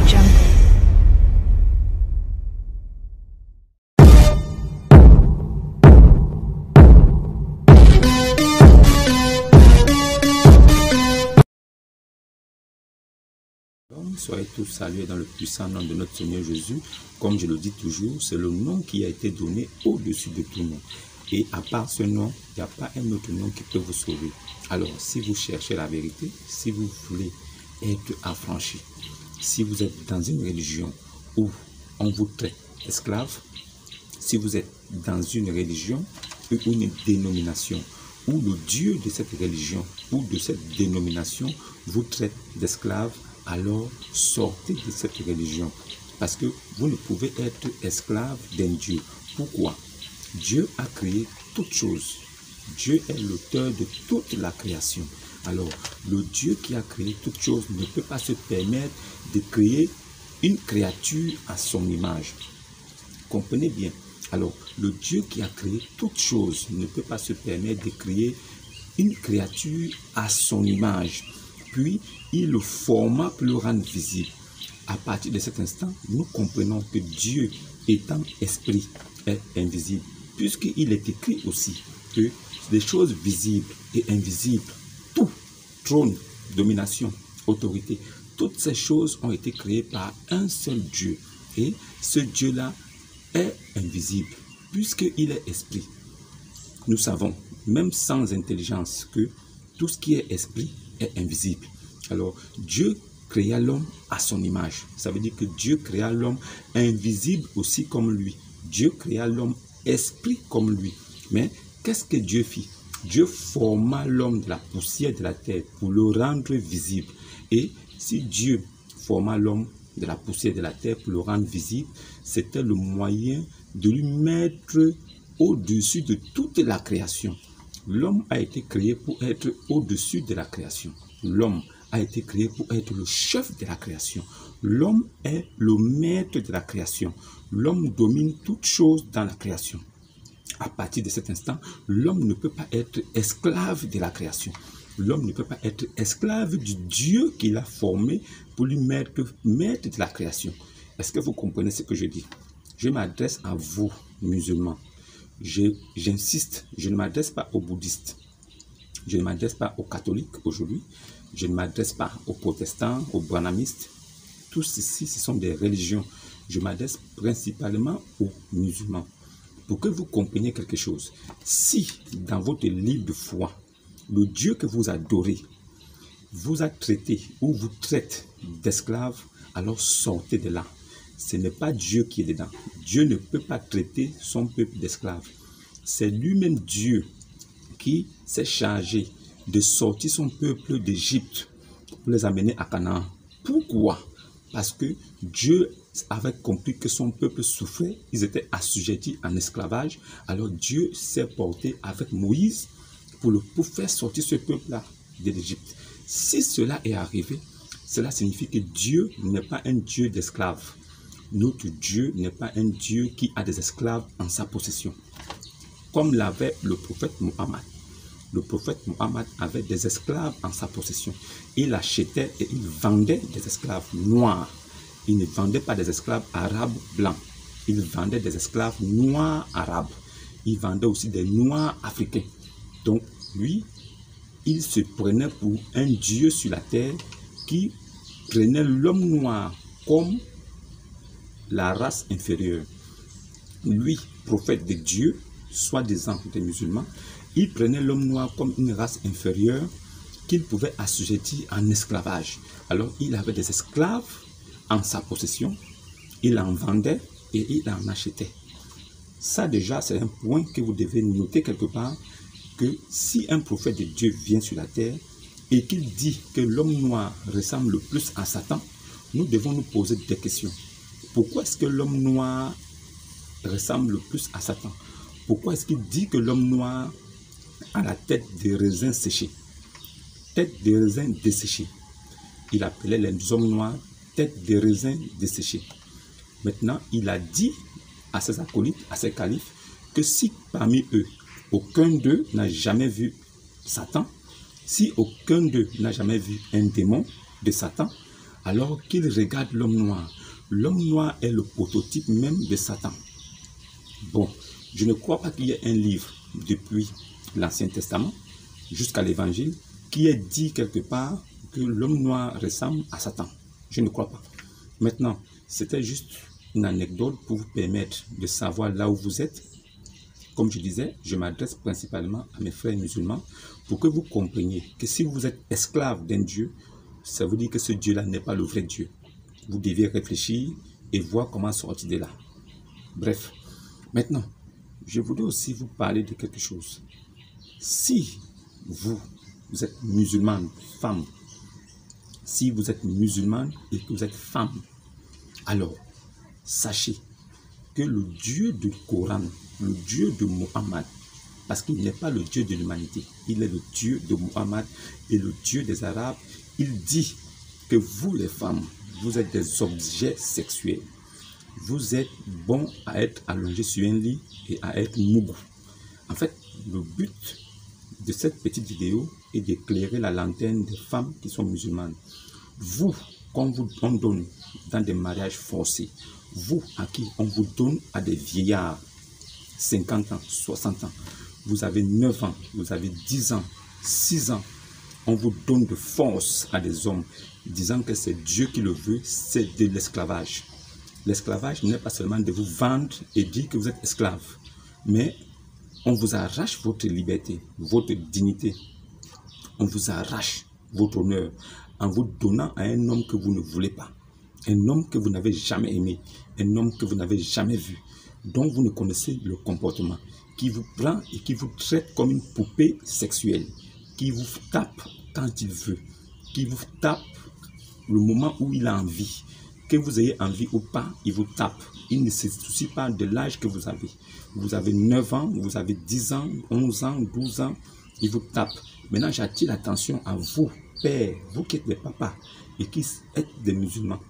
Jungle. Soyez tous salués dans le puissant nom de notre Seigneur Jésus. Comme je le dis toujours, c'est le nom qui a été donné au-dessus de tout nom. Et à part ce nom, il n'y a pas un autre nom qui peut vous sauver. Alors, si vous cherchez la vérité, si vous voulez être affranchi, si vous êtes dans une religion où on vous traite d'esclave, si vous êtes dans une religion ou une dénomination où le Dieu de cette religion ou de cette dénomination vous traite d'esclave, alors sortez de cette religion. Parce que vous ne pouvez être esclave d'un Dieu. Pourquoi? Dieu a créé toutes choses. Dieu est l'auteur de toute la création. Alors, le Dieu qui a créé toutes choses ne peut pas se permettre de créer une créature à son image. Comprenez bien. Alors, le Dieu qui a créé toutes choses ne peut pas se permettre de créer une créature à son image. Puis, il le forma pour le rendre visible. À partir de cet instant, nous comprenons que Dieu, étant esprit, est invisible. Puisqu'il est écrit aussi que les choses visibles et invisibles, tout, trône, domination, autorité, toutes ces choses ont été créées par un seul Dieu. Et ce Dieu-là est invisible, puisqu'il est esprit. Nous savons, même sans intelligence, que tout ce qui est esprit est invisible. Alors, Dieu créa l'homme à son image. Ça veut dire que Dieu créa l'homme invisible aussi comme lui. Dieu créa l'homme esprit comme lui. Mais qu'est-ce que Dieu fit? Dieu forma l'homme de la poussière de la terre pour le rendre visible. Et si Dieu forma l'homme de la poussière de la terre pour le rendre visible, c'était le moyen de lui mettre au-dessus de toute la création. L'homme a été créé pour être au-dessus de la création. L'homme a été créé pour être le chef de la création. L'homme est le maître de la création. L'homme domine toutes choses dans la création. À partir de cet instant, l'homme ne peut pas être esclave de la création. L'homme ne peut pas être esclave du Dieu qu'il a formé pour lui mettre maître de la création. Est-ce que vous comprenez ce que je dis? Je m'adresse à vous, musulmans. J'insiste, je ne m'adresse pas aux bouddhistes. Je ne m'adresse pas aux catholiques aujourd'hui. Je ne m'adresse pas aux protestants, aux branhamistes. Tous ceci, ce sont des religions. Je m'adresse principalement aux musulmans. Pour que vous compreniez quelque chose, si dans votre livre de foi, le Dieu que vous adorez vous a traité ou vous traite d'esclave, alors sortez de là. Ce n'est pas Dieu qui est dedans. Dieu ne peut pas traiter son peuple d'esclave. C'est lui-même Dieu qui s'est chargé de sortir son peuple d'Égypte pour les amener à Canaan. Pourquoi? Parce que Dieu avait compris que son peuple souffrait, ils étaient assujettis en esclavage. Alors Dieu s'est porté avec Moïse pour faire sortir ce peuple-là de l'Égypte. Si cela est arrivé, cela signifie que Dieu n'est pas un Dieu d'esclaves. Notre Dieu n'est pas un Dieu qui a des esclaves en sa possession. Comme l'avait le prophète Mohammed. Le prophète Mohammed avait des esclaves en sa possession. Il achetait et il vendait des esclaves noirs. Il ne vendait pas des esclaves arabes blancs. Il vendait des esclaves noirs arabes. Il vendait aussi des noirs africains. Donc, lui, il se prenait pour un Dieu sur la terre qui prenait l'homme noir comme la race inférieure. Lui, prophète de Dieu, soi-disant des musulmans, il prenait l'homme noir comme une race inférieure qu'il pouvait assujettir en esclavage. Alors, il avait des esclaves en sa possession, il en vendait et il en achetait. Ça déjà, c'est un point que vous devez noter quelque part, que si un prophète de Dieu vient sur la terre et qu'il dit que l'homme noir ressemble le plus à Satan, nous devons nous poser des questions. Pourquoi est-ce que l'homme noir ressemble le plus à Satan? Pourquoi est-ce qu'il dit que l'homme noir a la tête de raisin séché? Tête de raisin desséchée. Il appelait les hommes noirs tête de raisin desséchée. Maintenant, il a dit à ses acolytes, à ses califes, que si parmi eux, aucun d'eux n'a jamais vu Satan, si aucun d'eux n'a jamais vu un démon de Satan, alors qu'il regarde l'homme noir. L'homme noir est le prototype même de Satan. Bon, je ne crois pas qu'il y ait un livre depuis l'Ancien Testament jusqu'à l'Évangile qui ait dit quelque part que l'homme noir ressemble à Satan. Je ne crois pas. Maintenant, c'était juste une anecdote pour vous permettre de savoir là où vous êtes. Comme je disais, je m'adresse principalement à mes frères musulmans pour que vous compreniez que si vous êtes esclave d'un Dieu, ça veut dire que ce Dieu-là n'est pas le vrai Dieu. Vous devez réfléchir et voir comment sortir de là. Bref, maintenant, je voudrais aussi vous parler de quelque chose. Si vous êtes musulmane, femme, si vous êtes musulmane et que vous êtes femme, alors sachez que le Dieu du Coran, le Dieu de Mohammed, parce qu'il n'est pas le Dieu de l'humanité, il est le Dieu de Mohammed et le Dieu des Arabes, il dit que vous les femmes, vous êtes des objets sexuels. Vous êtes bon à être allongé sur un lit et à être mougou. En fait, le but de cette petite vidéo est d'éclairer la lanterne des femmes qui sont musulmanes. Vous, qu'on vous donne dans des mariages forcés, vous à qui on vous donne à des vieillards, 50 ans, 60 ans, vous avez 9 ans, vous avez 10 ans, 6 ans, on vous donne de force à des hommes, disant que c'est Dieu qui le veut, c'est de l'esclavage. L'esclavage n'est pas seulement de vous vendre et dire que vous êtes esclave, mais on vous arrache votre liberté, votre dignité, on vous arrache votre honneur en vous donnant à un homme que vous ne voulez pas, un homme que vous n'avez jamais aimé, un homme que vous n'avez jamais vu, dont vous ne connaissez le comportement, qui vous prend et qui vous traite comme une poupée sexuelle, qui vous tape quand il veut, qui vous tape le moment où il a envie, que vous ayez envie ou pas, il vous tape. Il ne se soucie pas de l'âge que vous avez. Vous avez 9 ans, vous avez 10 ans, 11 ans, 12 ans, il vous tape. Maintenant, j'attire l'attention à vous, pères, vous qui êtes des papas et qui êtes des musulmans.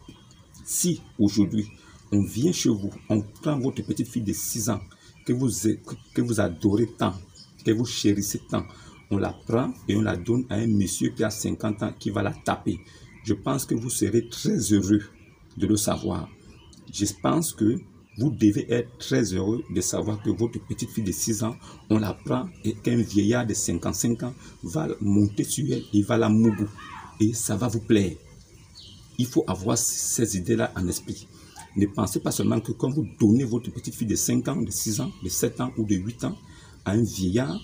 Si aujourd'hui, on vient chez vous, on prend votre petite fille de 6 ans, que vous adorez tant, que vous chérissez tant, on la prend et on la donne à un monsieur qui a 50 ans qui va la taper. Je pense que vous serez très heureux de le savoir. Je pense que vous devez être très heureux de savoir que votre petite fille de 6 ans, on la prend et qu'un vieillard de 55 ans va monter sur elle, il va la mougou et ça va vous plaire. Il faut avoir ces idées-là en esprit. Ne pensez pas seulement que quand vous donnez votre petite fille de 5 ans, de 6 ans, de 7 ans ou de 8 ans à un vieillard,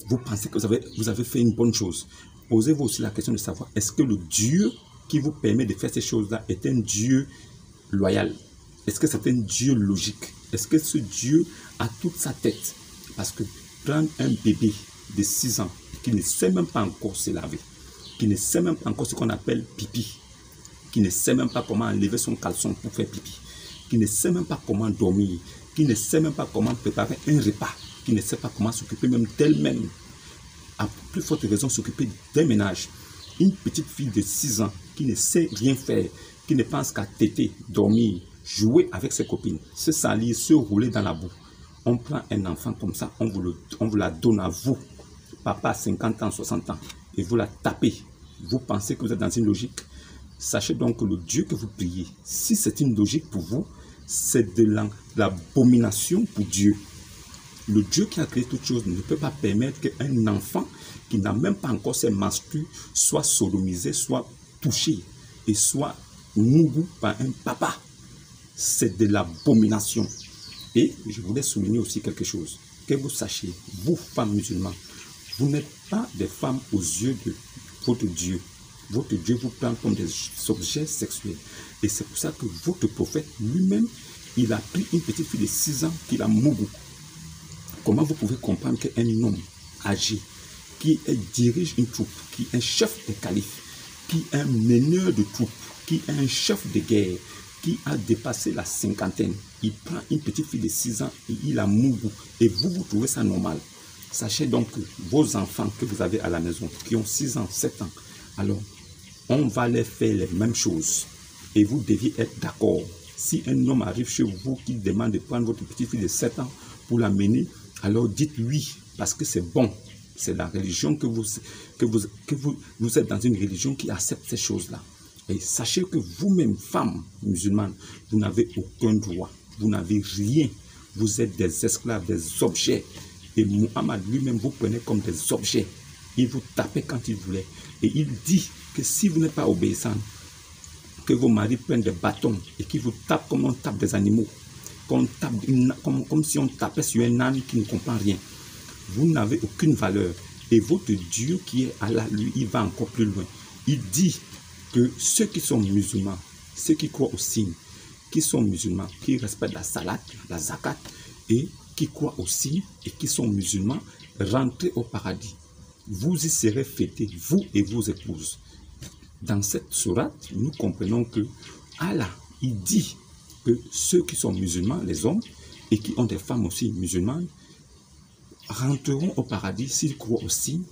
vous pensez que vous avez fait une bonne chose. Posez-vous aussi la question de savoir, est-ce que le Dieu qui vous permet de faire ces choses-là est un Dieu loyal? Est-ce que c'est un Dieu logique? Est-ce que ce Dieu a toute sa tête? Parce que prendre un bébé de 6 ans qui ne sait même pas encore se laver, qui ne sait même pas encore ce qu'on appelle pipi, qui ne sait même pas comment enlever son caleçon pour faire pipi, qui ne sait même pas comment dormir, qui ne sait même pas comment préparer un repas, qui ne sait pas comment s'occuper même d'elle-même, à plus forte raison s'occuper d'un ménage. Une petite fille de 6 ans qui ne sait rien faire, qui ne pense qu'à téter, dormir, jouer avec ses copines, se salir, se rouler dans la boue. On prend un enfant comme ça, on vous la donne à vous, papa 50 ans, 60 ans, et vous la tapez. Vous pensez que vous êtes dans une logique? Sachez donc que le Dieu que vous priez, si c'est une logique pour vous, c'est de l'abomination pour Dieu. Le Dieu qui a créé toutes choses ne peut pas permettre qu'un enfant qui n'a même pas encore ses menstrues soit sodomisé, soit touché et soit mouru par un papa. C'est de l'abomination. Et je voulais souligner aussi quelque chose. Que vous sachiez, vous femmes musulmanes, vous n'êtes pas des femmes aux yeux de votre Dieu. Votre Dieu vous prend comme des objets sexuels. Et c'est pour ça que votre prophète lui-même, il a pris une petite fille de 6 ans qu'il a mouru. Comment vous pouvez comprendre qu'un homme âgé, qui dirige une troupe, qui est un chef de calife, qui est un meneur de troupes, qui est un chef de guerre, qui a dépassé la cinquantaine, il prend une petite fille de 6 ans et il la mouru. Et vous trouvez ça normal? Sachez donc que vos enfants que vous avez à la maison, qui ont 6 ans, 7 ans, alors on va les faire les mêmes choses. Et vous deviez être d'accord. Si un homme arrive chez vous qui demande de prendre votre petite fille de 7 ans pour la mener, alors dites oui, parce que c'est bon. C'est la religion que vous êtes dans une religion qui accepte ces choses-là. Et sachez que vous-même, femmes musulmanes, vous n'avez aucun droit, vous n'avez rien. Vous êtes des esclaves, des objets. Et Muhammad lui-même vous prenait comme des objets. Il vous tapait quand il voulait. Et il dit que si vous n'êtes pas obéissant, que vos maris prennent des bâtons et qu'ils vous tapent comme on tape des animaux, comme si on tapait sur un âne qui ne comprend rien. Vous n'avez aucune valeur. Et votre Dieu qui est Allah, lui, il va encore plus loin. Il dit que ceux qui sont musulmans, ceux qui croient au signe, qui sont musulmans, qui respectent la salat, la zakat, et qui croient au signe et qui sont musulmans, rentrez au paradis. Vous y serez fêtés, vous et vos épouses. Dans cette sourate, nous comprenons que Allah, il dit que ceux qui sont musulmans, les hommes, et qui ont des femmes aussi musulmanes, rentreront au paradis s'ils croient au signe,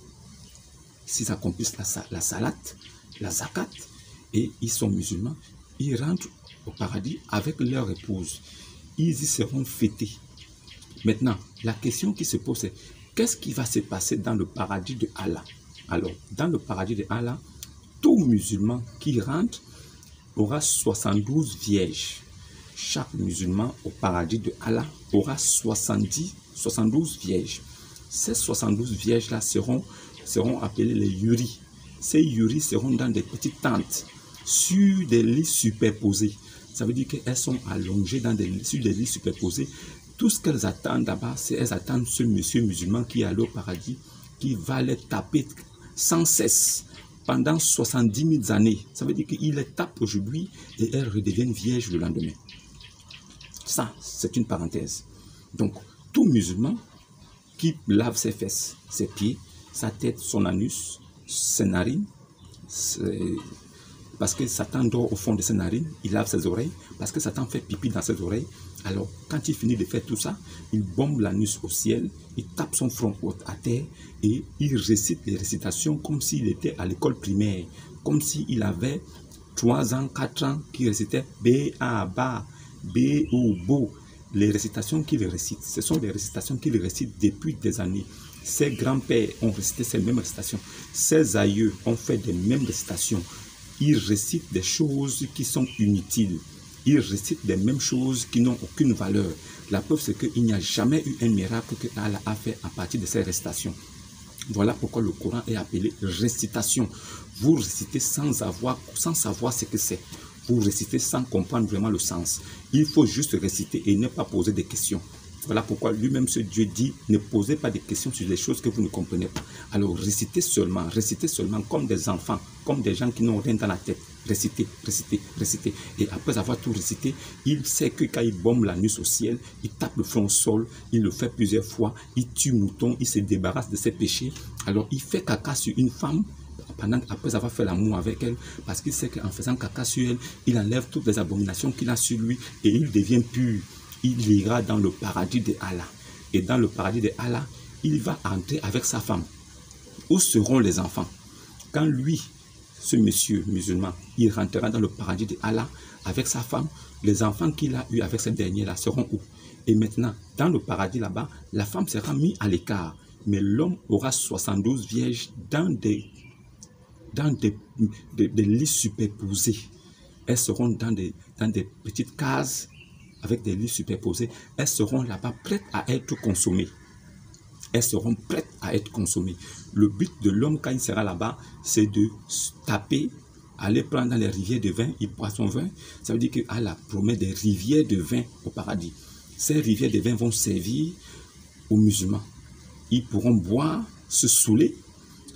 s'ils accomplissent la salat, la zakat, et ils sont musulmans, ils rentrent au paradis avec leur épouse. Ils y seront fêtés. Maintenant, la question qui se pose, c'est qu'est-ce qui va se passer dans le paradis de Allah? Alors, dans le paradis de Allah, tout musulman qui rentre aura 72 vierges. Chaque musulman au paradis de Allah aura 72 vierges. Ces 72 vierges-là seront appelées les yuris. Ces yuris seront dans des petites tentes, sur des lits superposés. Ça veut dire qu'elles sont allongées sur des lits superposés. Tout ce qu'elles attendent là-bas, c'est qu'elles attendent ce monsieur musulman qui est allé au paradis, qui va les taper sans cesse pendant 70 000 années. Ça veut dire qu'il les tape aujourd'hui et elles redeviennent vierges le lendemain. Ça, c'est une parenthèse. Donc, tout musulman qui lave ses fesses, ses pieds, sa tête, son anus, ses narines, parce que Satan dort au fond de ses narines, il lave ses oreilles, parce que Satan fait pipi dans ses oreilles. Alors, quand il finit de faire tout ça, il bombe l'anus au ciel, il tape son front à terre et il récite les récitations comme s'il était à l'école primaire, comme s'il avait 3 ans, 4 ans, qu'il récitait B, A, Ba, B, O, Bo. Les récitations qu'il récite, ce sont des récitations qu'il récite depuis des années. Ses grands-pères ont récité ces mêmes récitations. Ses aïeux ont fait des mêmes récitations. Il récite des choses qui sont inutiles. Il récite les mêmes choses qui n'ont aucune valeur. La preuve, c'est qu'il n'y a jamais eu un miracle que Allah a fait à partir de ces récitations. Voilà pourquoi le Coran est appelé récitation. Vous récitez sans savoir ce que c'est. Vous récitez sans comprendre vraiment le sens. Il faut juste réciter et ne pas poser de questions. Voilà pourquoi lui-même, ce Dieu dit, ne posez pas de questions sur les choses que vous ne comprenez pas. Alors récitez seulement comme des enfants, comme des gens qui n'ont rien dans la tête. Récitez, récitez, récitez. Et après avoir tout récité, il sait que quand il bombe l'anus au ciel, il tape le front au sol, il le fait plusieurs fois, il tue mouton, il se débarrasse de ses péchés. Alors il fait caca sur une femme, après avoir fait l'amour avec elle, parce qu'il sait qu'en faisant caca sur elle, il enlève toutes les abominations qu'il a sur lui et il devient pur. Il ira dans le paradis de Allah. Et dans le paradis de Allah, il va entrer avec sa femme. Où seront les enfants? Quand lui, ce monsieur musulman, il rentrera dans le paradis de Allah avec sa femme, les enfants qu'il a eus avec cette dernière-là seront où? Et maintenant, dans le paradis là-bas, la femme sera mise à l'écart. Mais l'homme aura 72 vierges dans des lits superposés. Elles seront dans des petites cases avec des lits superposés. Elles seront là-bas prêtes à être consommées. Elles seront prêtes à être consommées. Le but de l'homme quand il sera là-bas, c'est de taper, aller prendre dans les rivières de vin, il boit son vin. Ça veut dire qu'Allah promet des rivières de vin au paradis. Ces rivières de vin vont servir aux musulmans. Ils pourront boire, se saouler,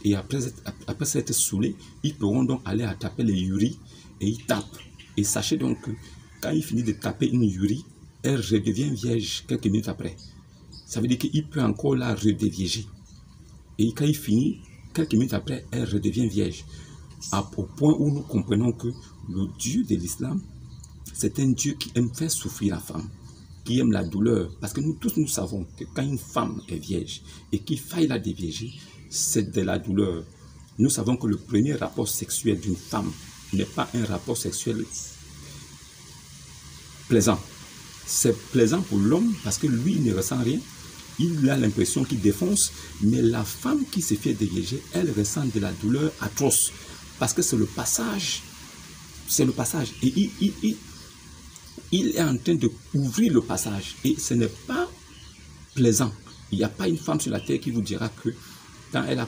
et après s'être saoulés, ils pourront donc aller taper les yuris et ils tapent. Et sachez donc que quand il finit de taper une yurie, elle redevient vierge quelques minutes après. Ça veut dire qu'il peut encore la redévierger. Et quand il finit, quelques minutes après, elle redevient vierge. Au point où nous comprenons que le Dieu de l'islam, c'est un Dieu qui aime faire souffrir la femme, qui aime la douleur. Parce que nous tous, nous savons que quand une femme est vierge et qu'il faille la dévierger, c'est de la douleur. Nous savons que le premier rapport sexuel d'une femme n'est pas un rapport sexuel plaisant. C'est plaisant pour l'homme parce que lui, il ne ressent rien. Il a l'impression qu'il défonce, mais la femme qui se fait dévierger, elle ressent de la douleur atroce parce que c'est le passage c'est le passage. Et il est en train de ouvrir le passage. Et ce n'est pas plaisant. Il n'y a pas une femme sur la terre qui vous dira que quand elle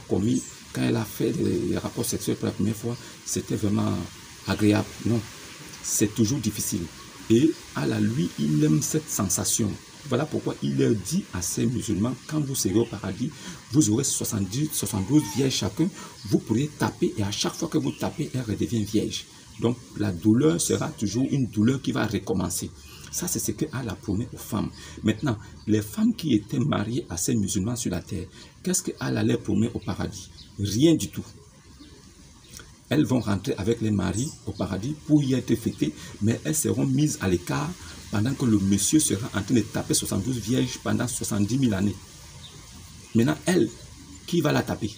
a fait des rapports sexuels pour la première fois, c'était vraiment agréable. Non, c'est toujours difficile. Et lui, il aime cette sensation. Voilà pourquoi il leur dit à ces musulmans, quand vous serez au paradis, vous aurez 72 vierges chacun, vous pourrez taper et à chaque fois que vous tapez, elle redevient vierge. Donc la douleur sera toujours une douleur qui va recommencer. Ça, c'est ce que Allah promet aux femmes. Maintenant, les femmes qui étaient mariées à ces musulmans sur la terre, qu'est-ce que Allah leur promet au paradis? Rien du tout. Elles vont rentrer avec les maris au paradis pour y être fêtées, mais elles seront mises à l'écart pendant que le monsieur sera en train de taper 72 vierges pendant 70 000 années. Maintenant, elle, qui va la taper?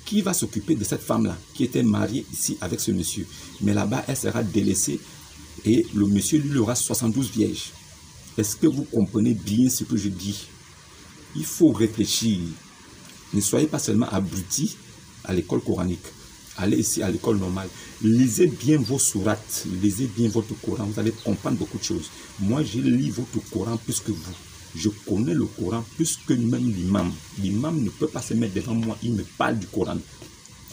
Qui va s'occuper de cette femme-là qui était mariée ici avec ce monsieur? Mais là-bas, elle sera délaissée et le monsieur lui aura 72 vierges. Est-ce que vous comprenez bien ce que je dis? Il faut réfléchir. Ne soyez pas seulement abrutis à l'école coranique. Allez ici à l'école normale. Lisez bien vos sourates. Lisez bien votre Coran. Vous allez comprendre beaucoup de choses. Moi, je lis votre Coran plus que vous. Je connais le Coran plus que même l'imam. L'imam ne peut pas se mettre devant moi. Il me parle du Coran.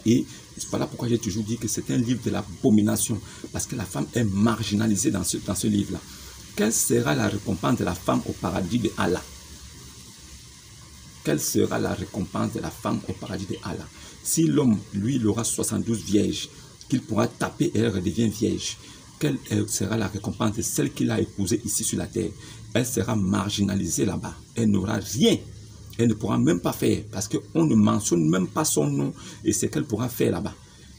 Et c'est pas là pourquoi j'ai toujours dit que c'est un livre de l'abomination. Parce que la femme est marginalisée dans ce livre-là. Quelle sera la récompense de la femme au paradis de Allah? Quelle sera la récompense de la femme au paradis de Allah? Si l'homme, lui, il aura 72 vierges, qu'il pourra taper et elle redevient vierge, quelle sera la récompense de celle qu'il a épousée ici sur la terre? Elle sera marginalisée là-bas. Elle n'aura rien. Elle ne pourra même pas faire parce qu'on ne mentionne même pas son nom et ce qu'elle pourra faire là-bas.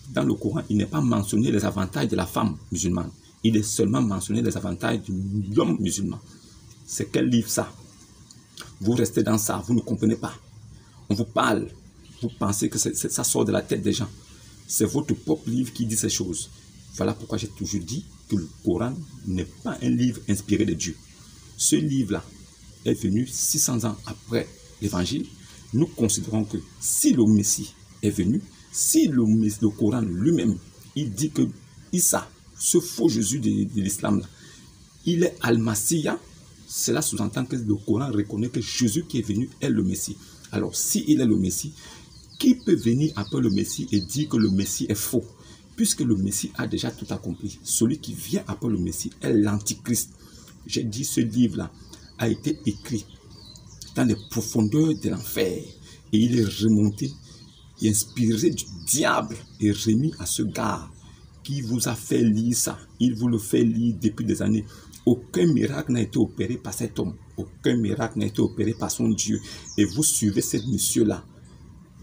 Dans le Coran, il n'est pas mentionné les avantages de la femme musulmane. Il est seulement mentionné les avantages de l'homme musulman. C'est quel livre ça? Vous restez dans ça, vous ne comprenez pas. On vous parle, vous pensez que ça sort de la tête des gens. C'est votre propre livre qui dit ces choses. Voilà pourquoi j'ai toujours dit que le Coran n'est pas un livre inspiré de Dieu. Ce livre-là est venu 600 ans après l'Évangile. Nous considérons que si le Messie est venu, si le Coran lui-même, il dit que Issa, ce faux Jésus de l'islam, il est Al-Masiyah, cela sous-entend que le Coran reconnaît que Jésus qui est venu est le Messie. Alors, s'il est le Messie, qui peut venir après le Messie et dire que le Messie est faux? Puisque le Messie a déjà tout accompli. Celui qui vient après le Messie est l'Antichrist. J'ai dit, ce livre-là a été écrit dans les profondeurs de l'enfer. Et il est remonté, inspiré du diable et remis à ce gars qui vous a fait lire ça. Il vous le fait lire depuis des années. Aucun miracle n'a été opéré par cet homme. Aucun miracle n'a été opéré par son Dieu. Et vous suivez ce monsieur-là.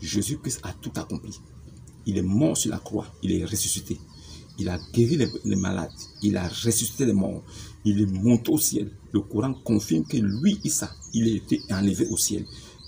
Jésus-Christ a tout accompli. Il est mort sur la croix. Il est ressuscité. Il a guéri les malades. Il a ressuscité les morts. Il est monté au ciel. Le Coran confirme que lui, Issa, il a été enlevé au ciel.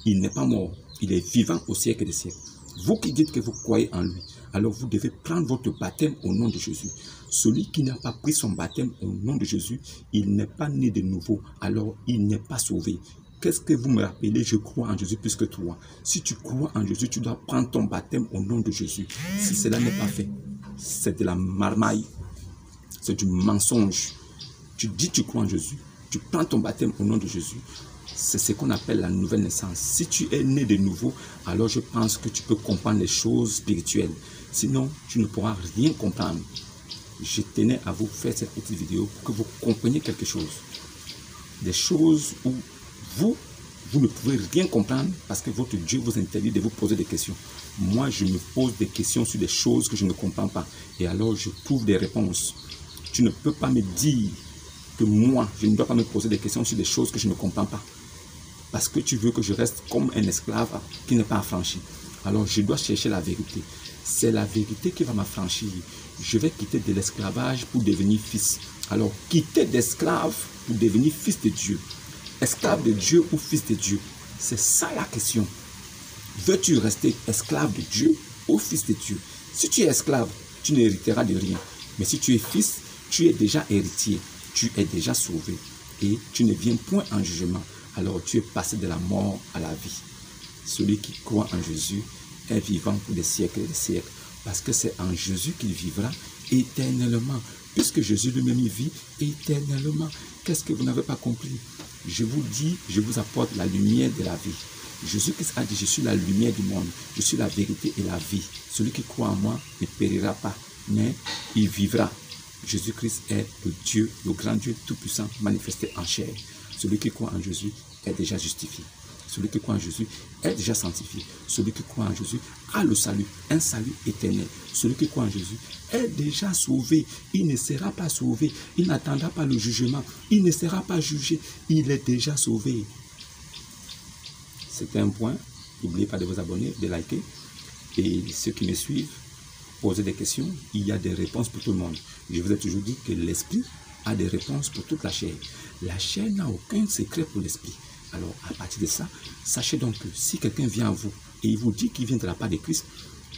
Il n'est pas mort. Il est vivant au siècle des siècles. Vous qui dites que vous croyez en lui, alors vous devez prendre votre baptême au nom de Jésus. Celui qui n'a pas pris son baptême au nom de Jésus, il n'est pas né de nouveau, alors il n'est pas sauvé. Qu'est-ce que vous me rappelez? Je crois en Jésus plus que toi. Si tu crois en Jésus, tu dois prendre ton baptême au nom de Jésus. Si cela n'est pas fait, c'est de la marmaille, c'est du mensonge. Tu dis tu crois en Jésus, tu prends ton baptême au nom de Jésus. C'est ce qu'on appelle la nouvelle naissance. Si tu es né de nouveau, alors je pense que tu peux comprendre les choses spirituelles. Sinon, tu ne pourras rien comprendre. Je tenais à vous faire cette petite vidéo pour que vous compreniez quelque chose. Des choses où vous ne pouvez rien comprendre parce que votre Dieu vous interdit de vous poser des questions. Moi, je me pose des questions sur des choses que je ne comprends pas. Et alors, je trouve des réponses. Tu ne peux pas me dire que moi, je ne dois pas me poser des questions sur des choses que je ne comprends pas. Parce que tu veux que je reste comme un esclave qui n'est pas affranchi. Alors, je dois chercher la vérité. C'est la vérité qui va m'affranchir. Je vais quitter de l'esclavage pour devenir fils. Alors, quitter d'esclave pour devenir fils de Dieu. Esclave de Dieu ou fils de Dieu? C'est ça la question. Veux-tu rester esclave de Dieu ou fils de Dieu? Si tu es esclave, tu n'hériteras de rien. Mais si tu es fils, tu es déjà héritier. Tu es déjà sauvé. Et tu ne viens point en jugement. Alors tu es passé de la mort à la vie. Celui qui croit en Jésus est vivant pour des siècles et des siècles. Parce que c'est en Jésus qu'il vivra éternellement. Puisque Jésus lui-même vit éternellement. Qu'est-ce que vous n'avez pas compris? Je vous dis, je vous apporte la lumière de la vie. Jésus-Christ a dit, je suis la lumière du monde, je suis la vérité et la vie. Celui qui croit en moi ne périra pas, mais il vivra. Jésus-Christ est le Dieu, le grand Dieu tout-puissant manifesté en chair. Celui qui croit en Jésus est déjà justifié. Celui qui croit en Jésus est déjà sanctifié. Celui qui croit en Jésus a le salut, un salut éternel. Celui qui croit en Jésus est déjà sauvé. Il ne sera pas sauvé. Il n'attendra pas le jugement. Il ne sera pas jugé. Il est déjà sauvé. C'est un point. N'oubliez pas de vous abonner, de liker. Et ceux qui me suivent, posez des questions. Il y a des réponses pour tout le monde. Je vous ai toujours dit que l'esprit a des réponses pour toute la chair. La chair n'a aucun secret pour l'esprit. Alors, à partir de ça, sachez donc que si quelqu'un vient à vous et il vous dit qu'il vient de la part de Christ,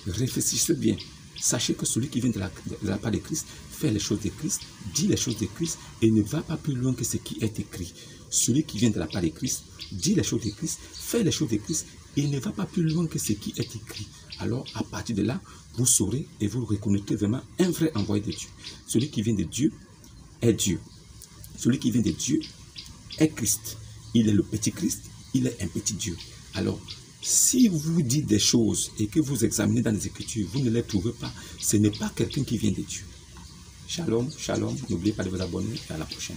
réfléchissez bien. Sachez que celui qui vient de la part de Christ fait les choses de Christ, dit les choses de Christ et ne va pas plus loin que ce qui est écrit. Celui qui vient de la part de Christ dit les choses de Christ, fait les choses de Christ et ne va pas plus loin que ce qui est écrit. Alors, à partir de là, vous saurez et vous reconnaîtrez vraiment un vrai envoyé de Dieu. Celui qui vient de Dieu est Dieu. Celui qui vient de Dieu est Christ. Il est le petit Christ, il est un petit Dieu. Alors, si vous dites des choses et que vous examinez dans les Écritures, vous ne les trouvez pas, ce n'est pas quelqu'un qui vient de Dieu. Shalom, shalom. N'oubliez pas de vous abonner et à la prochaine.